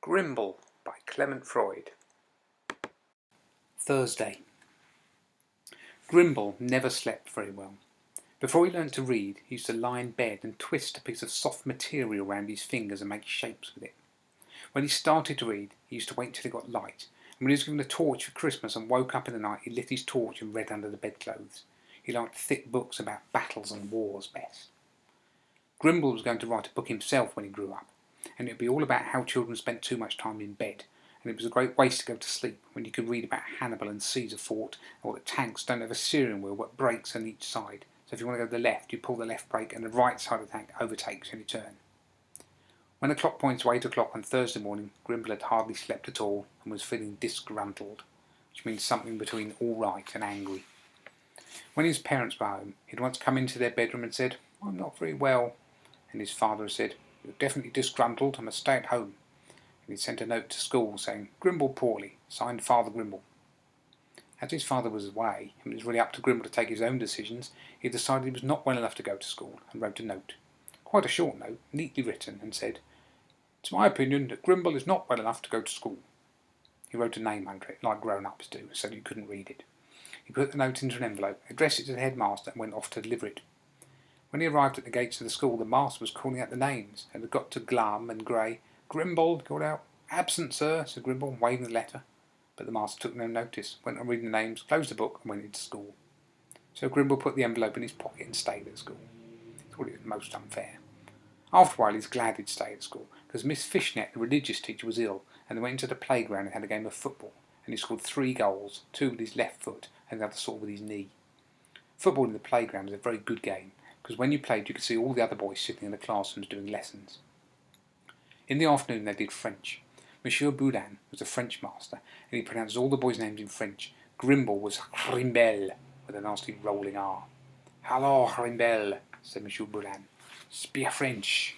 Grimble by Clement Freud. Thursday. Grimble never slept very well. Before he learnt to read, he used to lie in bed and twist a piece of soft material round his fingers and make shapes with it. When he started to read, he used to wait till it got light, and when he was given a torch for Christmas and woke up in the night, he lit his torch and read under the bedclothes. He liked thick books about battles and wars best. Grimble was going to write a book himself when he grew up, and it would be all about how children spent too much time in bed, and it was a great waste to go to sleep when you could read about Hannibal and Caesar fought, or that tanks don't have a steering wheel but brakes on each side, so if you want to go to the left you pull the left brake and the right side of the tank overtakes when you turn. When the clock pointed to 8 o'clock on Thursday morning, Grimble had hardly slept at all and was feeling disgruntled, which means something between all right and angry. When his parents were home, he'd once come into their bedroom and said, "I'm not very well," and his father had said, "You're definitely disgruntled and must stay at home." And he'd sent a note to school saying, "Grimble poorly, signed Father Grimble." As his father was away, and it was really up to Grimble to take his own decisions, he decided he was not well enough to go to school, and wrote a note. Quite a short note, neatly written, and said, "It's my opinion that Grimble is not well enough to go to school." He wrote a name under it, like grown-ups do, so that you couldn't read it. He put the note into an envelope, addressed it to the headmaster, and went off to deliver it. When he arrived at the gates of the school, the master was calling out the names, and had got to glum and grey. "Grimble," he called out. "Absent, sir," said Grimble, waving the letter. But the master took no notice, went on reading the names, closed the book, and went into school. So Grimble put the envelope in his pocket and stayed at school. He thought it was most unfair. After a while he was glad he'd stayed at school, because Miss Fishnet, the religious teacher, was ill, and they went into the playground and had a game of football, and he scored 3 goals, 2 with his left foot and the other sort with his knee. Football in the playground was a very good game, because when you played you could see all the other boys sitting in the classrooms doing lessons. In the afternoon they did French. Monsieur Boudin was a French master, and he pronounced all the boys' names in French. Grimble was Grimble, with a nasty rolling R. "Hallo, Grimble," said Monsieur Boudin. "Speak French."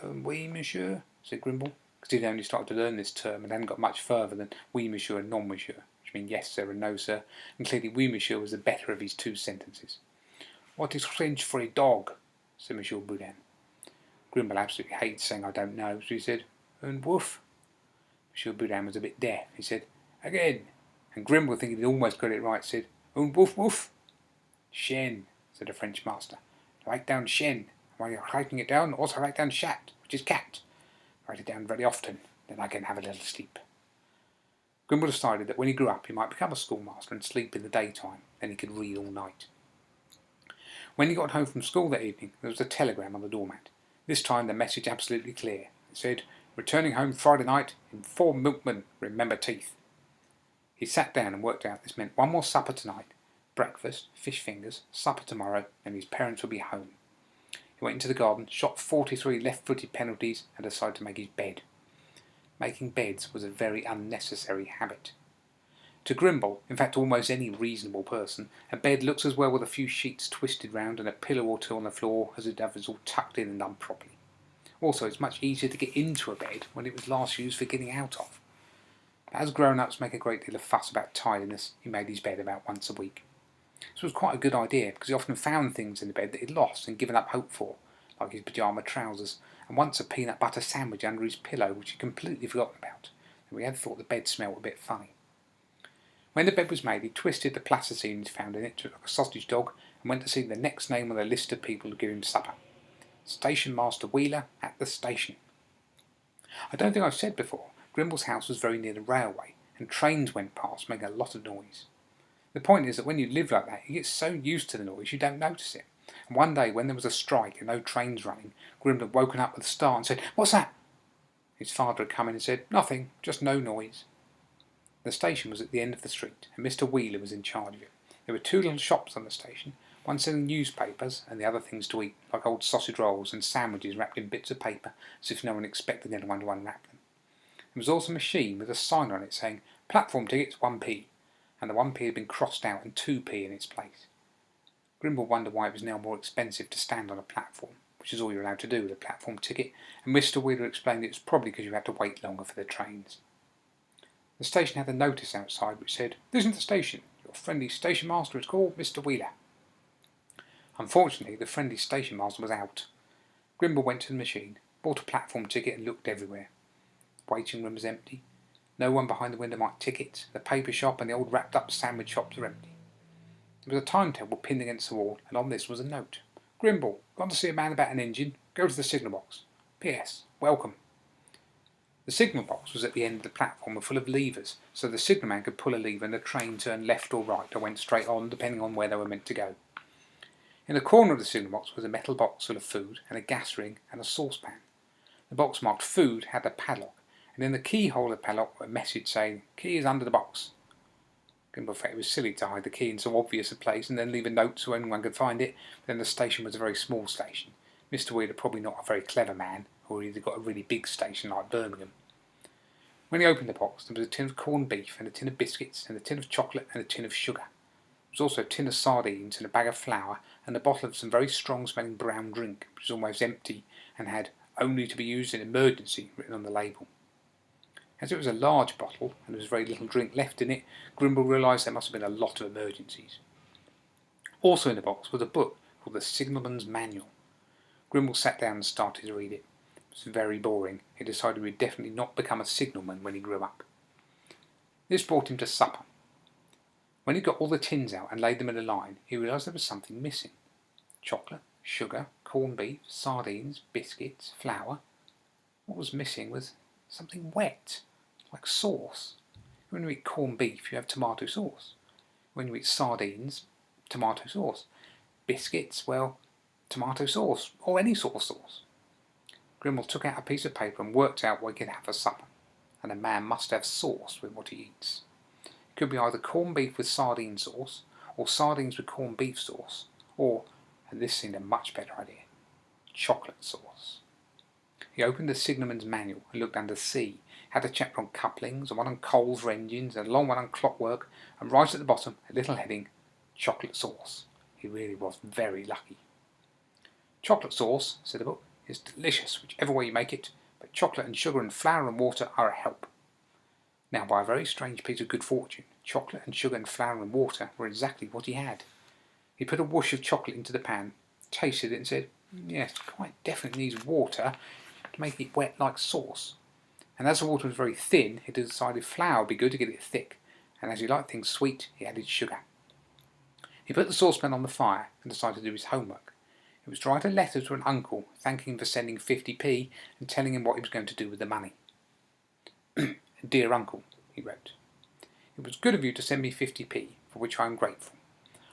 "Oui, monsieur," said Grimble, because he'd only started to learn this term and hadn't got much further than "oui, monsieur" and "non, monsieur," which mean yes, sir, and no, sir, and clearly "oui, monsieur" was the better of his 2 sentences. "What is French for a dog?" said Monsieur Boudin. Grimble absolutely hated saying "I don't know," so he said, "And woof?" Monsieur Boudin was a bit deaf. He said, "Again," and Grimble, thinking he'd almost got it right, said, "And woof woof?" "Chien," said the French master. "Write down chien. While you're writing it down, also write down chat, which is cat. Write it down very often, then I can have a little sleep." Grimble decided that when he grew up he might become a schoolmaster and sleep in the daytime, then he could read all night. When he got home from school that evening, there was a telegram on the doormat. This time the message absolutely clear. It said, "Returning home Friday night, inform milkman, remember teeth." He sat down and worked out this meant 1 more supper tonight, breakfast, fish fingers, supper tomorrow, and his parents would be home. He went into the garden, shot 43 left-footed penalties, and decided to make his bed. Making beds was a very unnecessary habit. To Grimble, in fact almost any reasonable person, a bed looks as well with a few sheets twisted round and a pillow or 2 on the floor as it does if it's all tucked in and done properly. Also, it's much easier to get into a bed when it was last used for getting out of. But as grown-ups make a great deal of fuss about tidiness, he made his bed about once a week. This was quite a good idea, because he often found things in the bed that he'd lost and given up hope for, like his pyjama trousers, and once a peanut butter sandwich under his pillow which he'd completely forgotten about, and we had thought the bed smelled a bit funny. When the bed was made, he twisted the plasticine he'd found in it to look like a sausage dog and went to see the next name on the list of people to give him supper. Station Master Wheeler at the station. I don't think I've said before, Grimble's house was very near the railway, and trains went past making a lot of noise. The point is that when you live like that, you get so used to the noise you don't notice it. And one day, when there was a strike and no trains running, Grimble had woken up with a start and said, "What's that?" His father had come in and said, "Nothing, just no noise." The station was at the end of the street, and Mr. Wheeler was in charge of it. There were 2 little shops on the station, one selling newspapers and the other things to eat, like old sausage rolls and sandwiches wrapped in bits of paper, as if no one expected anyone to unwrap them. There was also a machine with a sign on it saying, "Platform tickets 1p," and the 1p had been crossed out and 2p in its place. Grimble wondered why it was now more expensive to stand on a platform, which is all you're allowed to do with a platform ticket, and Mr. Wheeler explained it was probably because you had to wait longer for the trains. The station had a notice outside which said, "This is the station. Your friendly station master is called Mr. Wheeler." Unfortunately, the friendly station master was out. Grimble went to the machine, bought a platform ticket and looked everywhere. waiting room was empty. No one behind the window might ticket. The paper shop and the old wrapped-up sandwich shops were empty. There was a timetable pinned against the wall, and on this was a note. Grimble, gone to see a man about an engine. Go to the signal box. P.S. Welcome. The signal box was at the end of the platform and full of levers, so the signalman could pull a lever and the train turned left or right or went straight on, depending on where they were meant to go. In the corner of the signal box was a metal box full of food and a gas ring and a saucepan. The box marked food had a padlock, and in the keyhole of the padlock a message saying, "Key is under the box." Grimble felt it was silly to hide the key in so obvious a place and then leave a note so anyone could find it, but then the station was a very small station. Mr. Wheeler probably not a very clever man, or he'd have got a really big station like Birmingham. When he opened the box, there was a tin of corned beef and a tin of biscuits and a tin of chocolate and a tin of sugar. There was also a tin of sardines and a bag of flour and a bottle of some very strong-smelling brown drink, which was almost empty and had "only to be used in emergency" written on the label. As it was a large bottle and there was very little drink left in it, Grimble realised there must have been a lot of emergencies. Also in the box was a book called The Signalman's Manual. Grimble sat down and started to read it. It was very boring. He decided he would definitely not become a signalman when he grew up. This brought him to supper. When he got all the tins out and laid them in a line, he realised there was something missing. Chocolate, sugar, corned beef, sardines, biscuits, flour. What was missing was something wet, like sauce. When you eat corned beef, you have tomato sauce. When you eat sardines, tomato sauce. Biscuits, well, tomato sauce, or any sort of sauce. Grimble took out a piece of paper and worked out what he could have for supper. And a man must have sauce with what he eats. It could be either corned beef with sardine sauce, or sardines with corned beef sauce, or, and this seemed a much better idea, chocolate sauce. He opened the signalman's manual and looked under C. Had a chapter on couplings, and one on coals for engines, and a long one on clockwork, and right at the bottom a little heading, chocolate sauce. He really was very lucky. Chocolate sauce, said the book, is delicious whichever way you make it, but chocolate and sugar and flour and water are a help. Now, by a very strange piece of good fortune, chocolate and sugar and flour and water were exactly what he had. He put a whoosh of chocolate into the pan, tasted it and said, yes, quite definitely needs water to make it wet like sauce. And as the water was very thin, he decided flour would be good to get it thick, and as he liked things sweet, he added sugar. He put the saucepan on the fire and decided to do his homework. It was to write a letter to an uncle, thanking him for sending 50p and telling him what he was going to do with the money. Dear uncle, he wrote, it was good of you to send me 50p, for which I am grateful.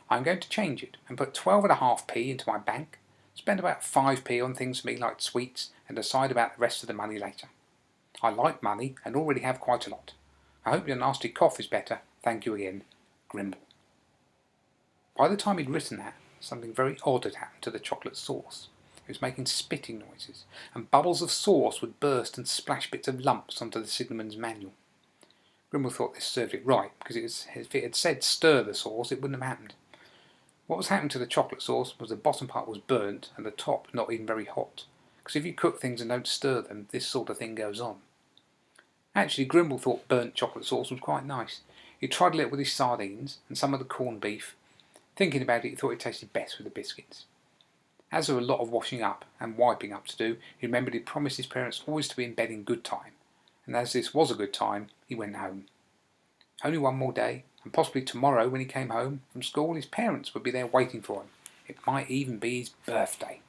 I am going to change it and put 12.5p into my bank, spend about 5p on things for me like sweets, and decide about the rest of the money later. I like money and already have quite a lot. I hope your nasty cough is better. Thank you again, Grimble. By the time he'd written that, something very odd had happened to the chocolate sauce. It was making spitting noises, and bubbles of sauce would burst and splash bits of lumps onto the signalman's manual. Grimble thought this served it right, because if it had said stir the sauce, it wouldn't have happened. What was happening to the chocolate sauce was the bottom part was burnt and the top not even very hot, because if you cook things and don't stir them, this sort of thing goes on. Actually, Grimble thought burnt chocolate sauce was quite nice. He tried a little with his sardines and some of the corned beef. Thinking about it, he thought it tasted best with the biscuits. As there were a lot of washing up and wiping up to do, he remembered he'd promised his parents always to be in bed in good time, and as this was a good time, he went home. Only one more day, and possibly tomorrow when he came home from school his parents would be there waiting for him. It might even be his birthday.